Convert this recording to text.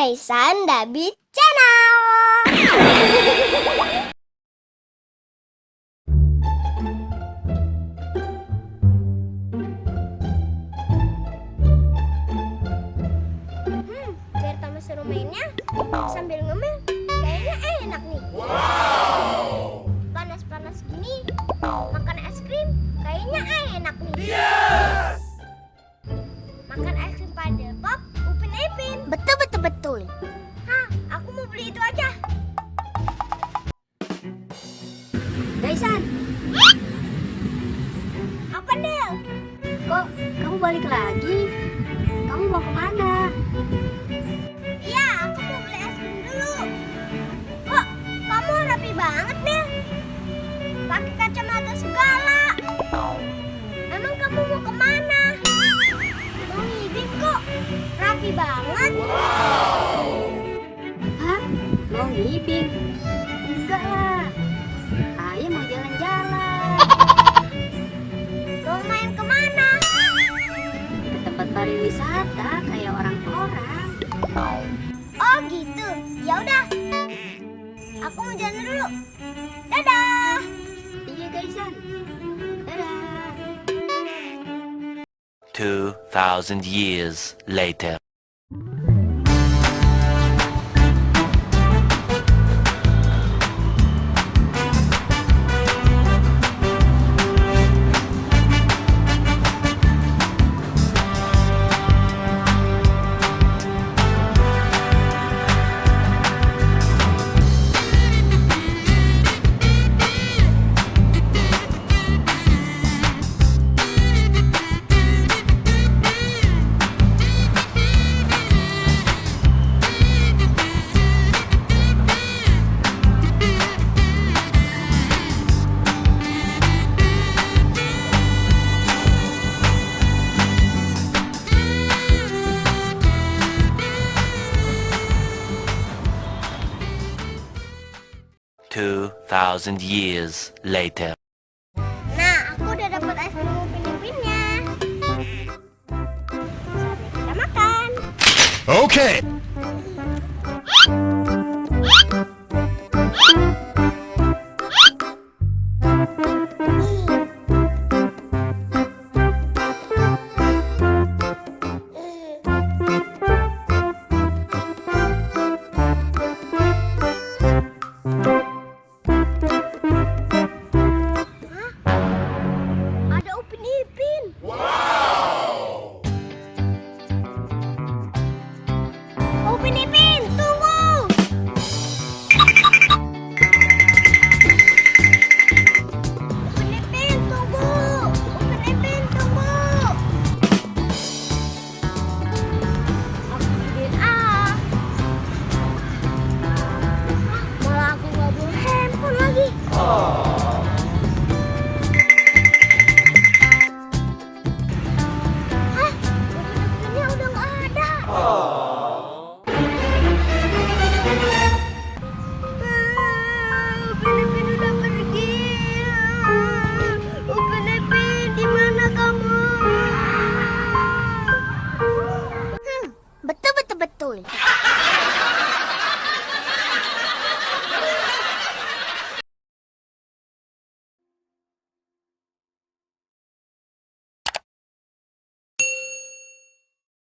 Daisan Dabi Channel. Biar tambah seru mainnya sambil ngemil, kayaknya enak nih. Wow. Panas-panas gini, makan es krim, kayaknya enak nih. Yes. Makan es krim Padel Pop, Upin Ipin. Betul. Hah, aku mau beli itu aja. Daisan, Apa, Del? kok kamu balik lagi? Kamu mau kemana? Iya, aku mau beli es krim dulu. Kok kamu rapi banget, Del? Pakai kacamata segala. Emang kamu mau kemana? Mau ngibing kok. Rapi banget. Hah? Mau ngibing? Enggak lah. Ayah mau jalan-jalan Mau main kemana? ke tempat pariwisata kayak orang-orang. Oh gitu. Ya udah. Aku mau jalan dulu. Dadah. Iya Daisan. Dadah. 2,000 years later. Two thousand years later. Nah, aku udah dapat es krim Upin Ipinnya. Saatnya kita makan. Okay. Ada Upin Ipin. Upin Ipin, tunggu. Upin Ipin, tunggu. Upin Ipin, tunggu. Aku sendiri malah aku nggak bawa handphone lagi.